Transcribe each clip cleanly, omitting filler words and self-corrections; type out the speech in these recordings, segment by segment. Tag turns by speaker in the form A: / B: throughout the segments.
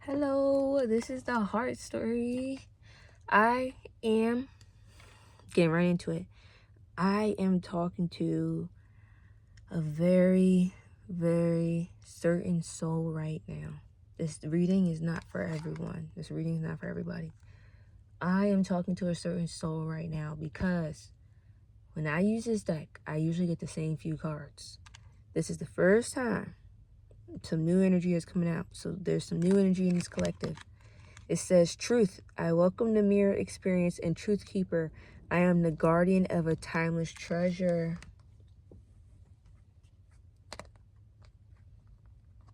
A: Hello, this is the heart story. I am getting right into it. I am talking to a very, very certain soul right now. This reading is not for everyone. This reading is not for everybody. I am talking to a certain soul right now because when I use this deck, I usually get the same few cards. This is the first time some new energy is coming out. So there's some new energy in this collective. It says, truth, I welcome the mirror experience and truth keeper. I am the guardian of a timeless treasure.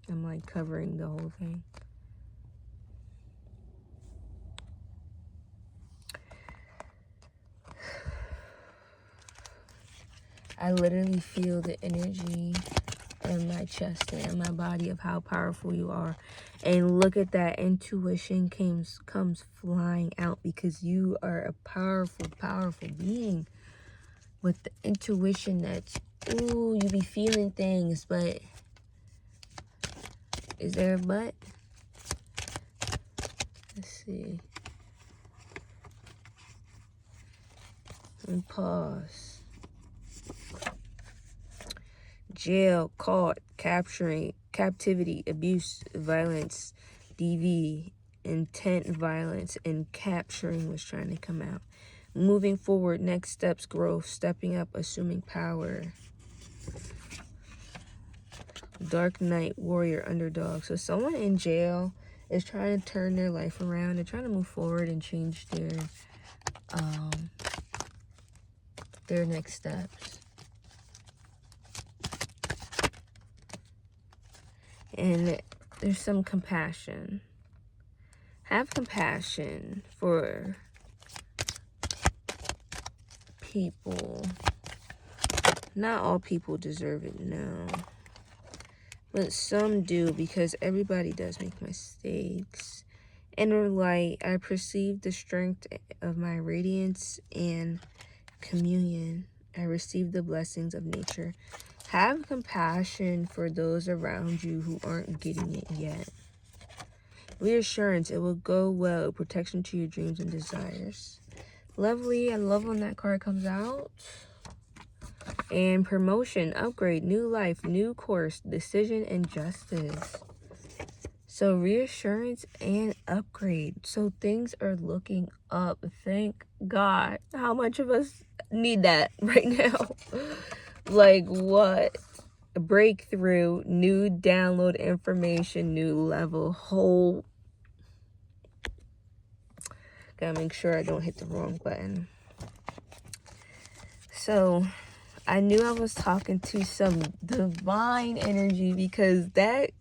A: I'm like covering the whole thing. I literally feel the energy in my chest and in my body of how powerful you are. And look at that, intuition comes flying out because you are a powerful, powerful being with the intuition that's, ooh, you be feeling things, but is there a but? Let's see. And pause. Jail, caught, capturing, captivity, abuse, violence, DV, intent, violence, and capturing was trying to come out. Moving forward, next steps, growth, stepping up, assuming power. Dark Knight, warrior, underdog. So someone in jail is trying to turn their life around. They're trying to move forward and change their next steps. And there's some compassion. Have compassion for people. Not all people deserve it, no. But some do, because everybody does make mistakes. Inner light, I perceive the strength of my radiance and communion. I receive the blessings of nature. Have compassion for those around you who aren't getting it yet. Reassurance, it will go well. Protection to your dreams and desires. Lovely, I love when that card comes out. And promotion, upgrade, new life, new course, decision, and justice. So reassurance and upgrade. So things are looking up. Thank God. How much of us need that right now? Like what? Breakthrough, new download information, new level, whole. Gotta make sure I don't hit the wrong button. So I knew I was talking to some divine energy because that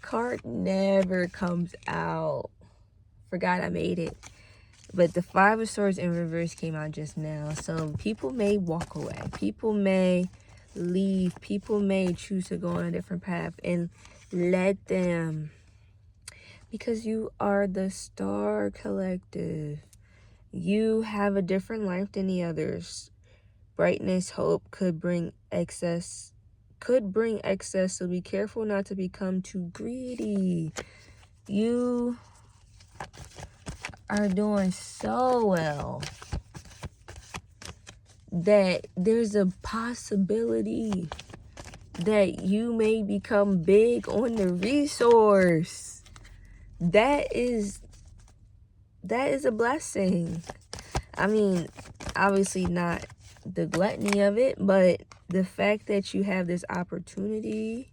A: card never comes out. Forgot I made it. But the Five of Swords in reverse came out just now. So people may walk away. People may leave. People may choose to go on a different path. And let them. Because you are the Star Collective. You have a different life than the others. Brightness, hope could bring excess. So be careful not to become too greedy. You are doing so well that there's a possibility that you may become big on the resource. That is a blessing. I mean, obviously not the gluttony of it, but the fact that you have this opportunity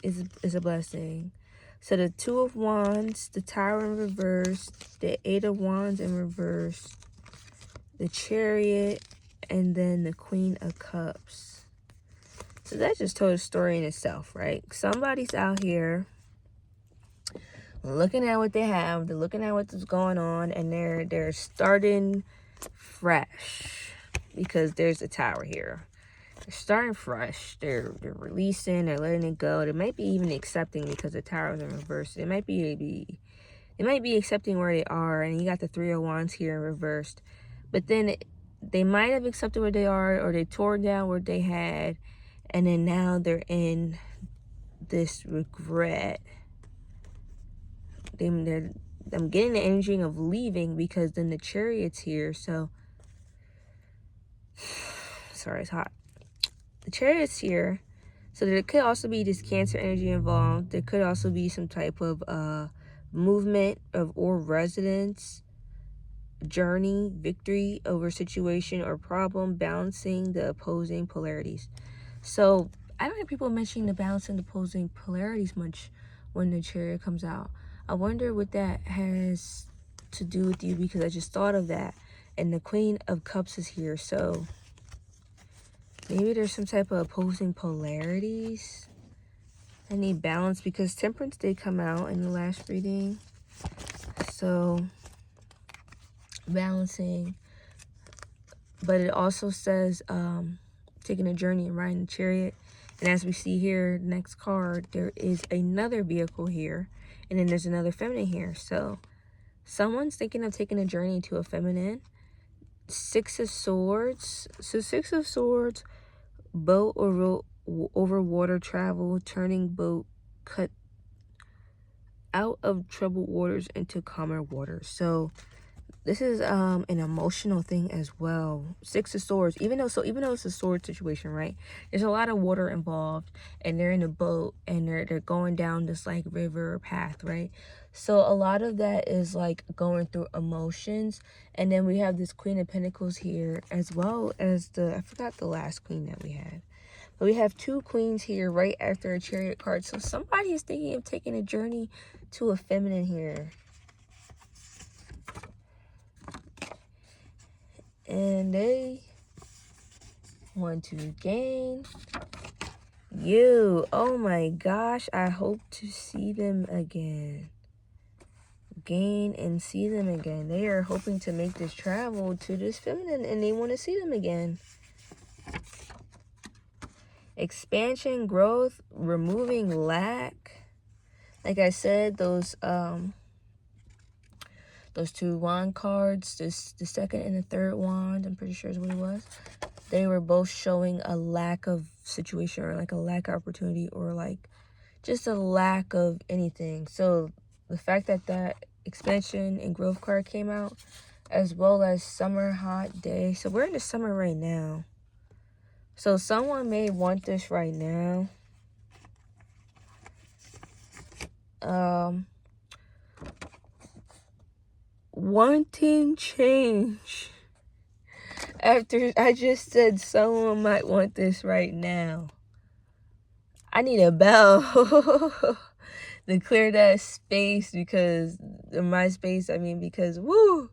A: is a blessing. So the Two of Wands, the Tower in reverse, the Eight of Wands in reverse, the Chariot, and then the Queen of Cups. So that just told a story in itself, right? Somebody's out here looking at what they have, they're looking at what's going on, and they're starting fresh because there's a Tower here. They're starting fresh. They're releasing. They're letting it go. They might be even accepting because the Tower is in reverse. They might be accepting where they are, and you got the Three of Wands here in reversed. But then they might have accepted where they are, or they tore down what they had, and then now they're in this regret. I'm getting the energy of leaving, because then the Chariot's here. So sorry, it's hot. The Chariot's here, so there could also be this Cancer energy involved. There could also be some type of movement or residence, journey, victory over situation or problem, balancing the opposing polarities. So I don't hear people mentioning the balancing the opposing polarities much when the Chariot comes out. I wonder what that has to do with you, because I just thought of that. And the Queen of Cups is here, so maybe there's some type of opposing polarities. I need balance, because Temperance did come out in the last reading. So balancing. But it also says taking a journey and riding the Chariot. And as we see here, next card, there is another vehicle here. And then there's another feminine here. So someone's thinking of taking a journey to a feminine. Six of Swords. So Six of Swords, boat or over water travel, turning boat, cut out of troubled waters into calmer waters. So this is an emotional thing as well. Six of Swords, even though it's a sword situation, right? There's a lot of water involved, and they're in a boat, and they're going down this like river or path, right? So a lot of that is like going through emotions. And then we have this Queen of Pentacles here, as well as I forgot the last queen that we had. But we have two queens here right after a Chariot card. So somebody is thinking of taking a journey to a feminine here. And they want to gain you. Oh my gosh, I hope to see them again. Gain and see them again. They are hoping to make this travel to this feminine, and they want to see them again. Expansion, growth, removing lack. Like I said, those two wand cards, the second and the third wand, I'm pretty sure is what it was. They were both showing a lack of situation, or like a lack of opportunity, or like just a lack of anything. So the fact that that expansion and growth card came out, as well as summer hot day. So we're in the summer right now. So someone may want this right now. Wanting change. After I just said someone might want this right now, I need a bell to clear that space, because my space, because woo,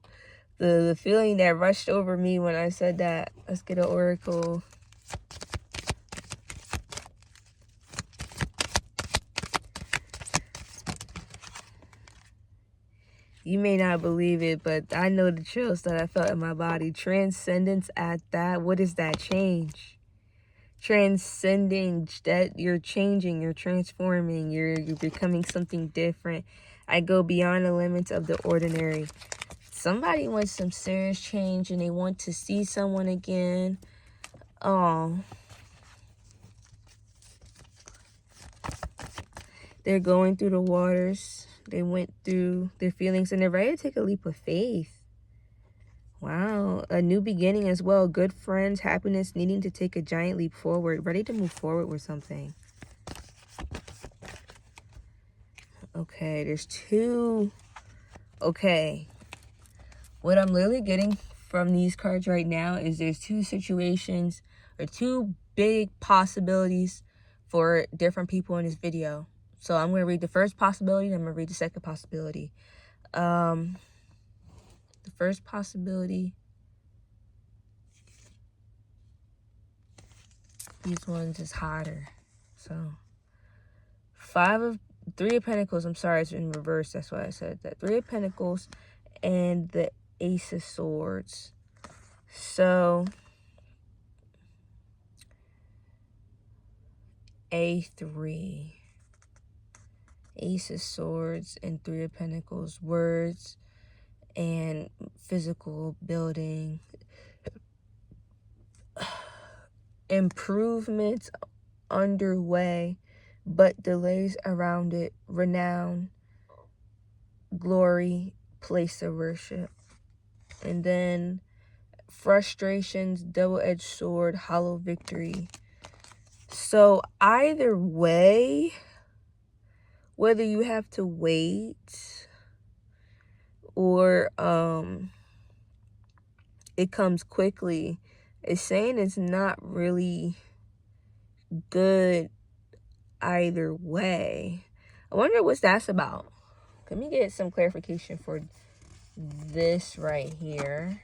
A: the feeling that rushed over me when I said that. Let's get an oracle. You may not believe it, but I know the chills that I felt in my body. Transcendence at that. What is that change? Transcending, that you're changing, you're transforming, you're becoming something different. I go beyond the limits of the ordinary. Somebody wants some serious change, and they want to see someone again. Oh, they're going through the waters. They went through their feelings, and they're ready to take a leap of faith. Wow, a new beginning as well. Good friends, happiness, needing to take a giant leap forward, ready to move forward with something. Okay, there's two. Okay, what I'm literally getting from these cards right now is there's two situations, or two big possibilities for different people in this video. So I'm going to read the first possibility, and I'm going to read the second possibility. The first possibility, these ones is hotter. So Three of Pentacles, I'm sorry, it's in reverse, that's why I said that. Three of Pentacles and the Ace of Swords. So A3, Ace of Swords and Three of Pentacles. Words and physical building, improvements underway, but delays around it. Renown, glory, place of worship. And then frustrations, double-edged sword, hollow victory. So either way, whether you have to wait or it comes quickly, it's saying it's not really good either way. I wonder what that's about. Let me get some clarification for this right here.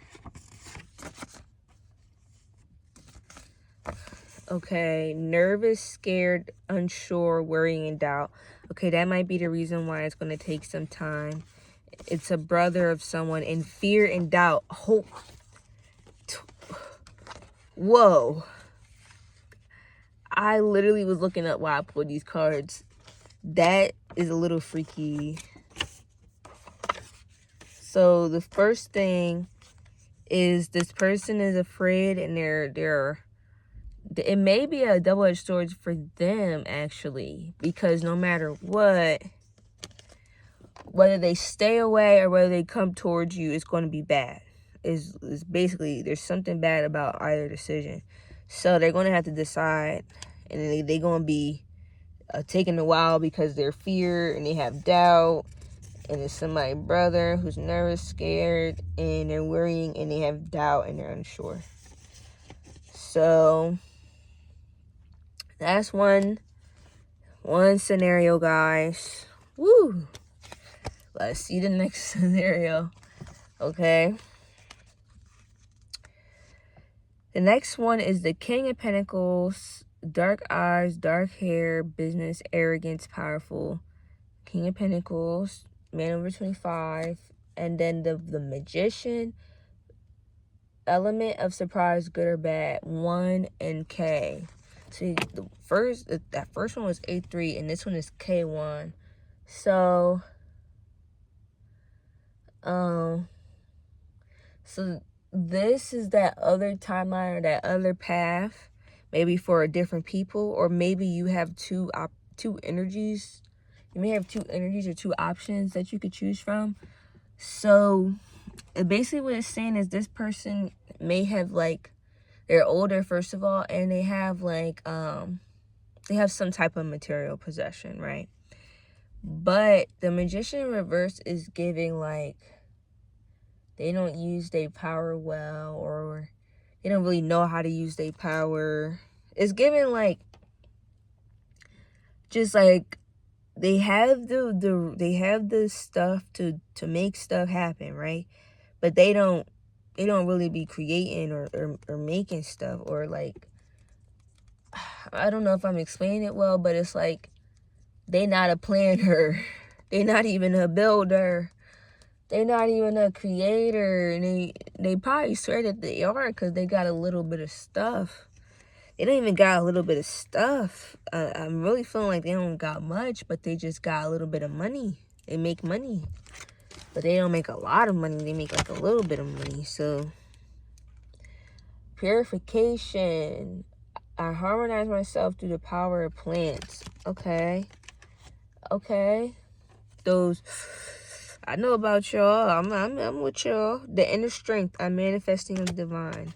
A: Okay, nervous, scared, unsure, worrying, and doubt. Okay, that might be the reason why it's going to take some time. It's a brother of someone in fear and doubt. Hope. Whoa. I literally was looking up why I pulled these cards. That is a little freaky. So the first thing is this person is afraid, and it may be a double-edged sword for them, actually, because no matter what, whether they stay away or whether they come towards you, it's going to be bad. Is basically, there's something bad about either decision. So they're going to have to decide, and they're going to be taking a while because they're fear and they have doubt, and it's somebody's brother who's nervous, scared, and they're worrying, and they have doubt, and they're unsure. So that's one scenario, guys. Woo! Let's see the next scenario. Okay. The next one is the King of Pentacles. Dark eyes, dark hair, business, arrogance, powerful. King of Pentacles, man over 25. And then the Magician, element of surprise, good or bad, 1 and K. See, that first one was A3 and this one is K1. So this is that other timeline or that other path, maybe for a different people, or maybe you have two energies. You may have two energies or two options that you could choose from. So basically what it's saying is this person may have, like, they're older, first of all, and they have, like, they have some type of material possession, right? But the Magician in reverse is giving, like, they don't use their power well, or they don't really know how to use their power. It's giving, like, just like they have the stuff to make stuff happen, right? But they don't really be creating or making stuff, or, like, I don't know if I'm explaining it well, but it's like they not a planner. They not even a builder. They're not even a creator. And they probably swear that they are because they got a little bit of stuff. They don't even got a little bit of stuff. I'm really feeling like they don't got much, but they just got a little bit of money. They make money. But they don't make a lot of money. They make, like, a little bit of money. So, purification. I harmonize myself through the power of plants. Okay. Those, I know about y'all. I'm with y'all. The inner strength. I'm manifesting of divine.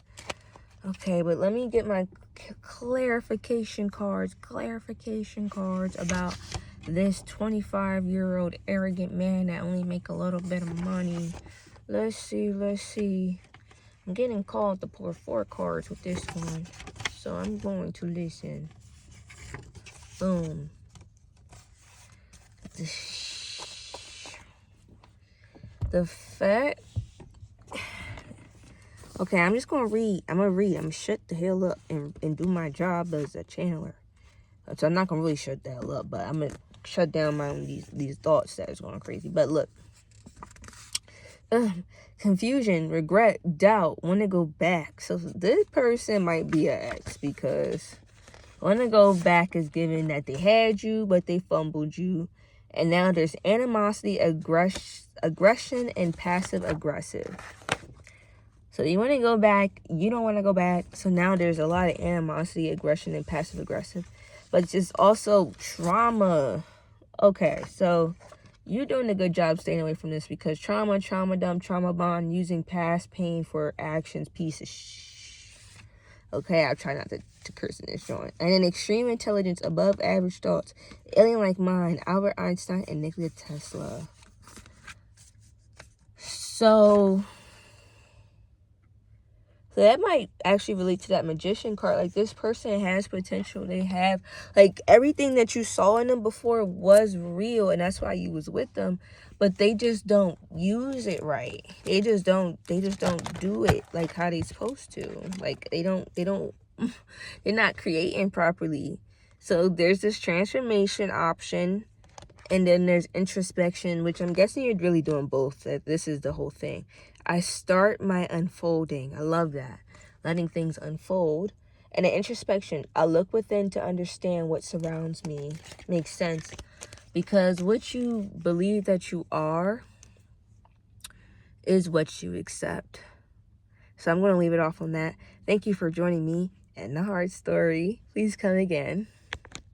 A: Okay, but let me get my clarification cards about this 25-year-old arrogant man that only make a little bit of money. Let's see. I'm getting called to pull 4 cards with this one, so I'm going to listen. Boom. The fact. Okay, I'm just gonna read. I'm gonna shut the hell up and do my job as a channeler. So I'm not gonna really shut the hell up, but I'm gonna shut down my own these thoughts that is going crazy. But look, confusion, regret, doubt, want to go back. So this person might be an ex, because want to go back is given that they had you, but they fumbled you, and now there's animosity, aggression, and passive aggressive. So you want to go back, you don't want to go back. So now there's a lot of animosity, aggression, and passive aggressive. But it's also trauma. Okay, so You're doing a good job staying away from this, because trauma dump, trauma bond, using past pain for actions, piece of Okay, I'll try not to curse in this joint. And an extreme intelligence, above average thoughts, alien like mind, Albert Einstein and Nikola Tesla. So that might actually relate to that magician card. Like, this person has potential. They have, like, everything that you saw in them before was real, and that's why you was with them. But they just don't use it right. They just don't do it like how they supposed to. Like, they're not creating properly. So there's this transformation option, and then there's introspection, which I'm guessing you're really doing both. That this is the whole thing. I start my unfolding. I love that. Letting things unfold. And the introspection, I look within to understand what surrounds me. Makes sense. Because what you believe that you are is what you accept. So I'm going to leave it off on that. Thank you for joining me and the heart story. Please come again.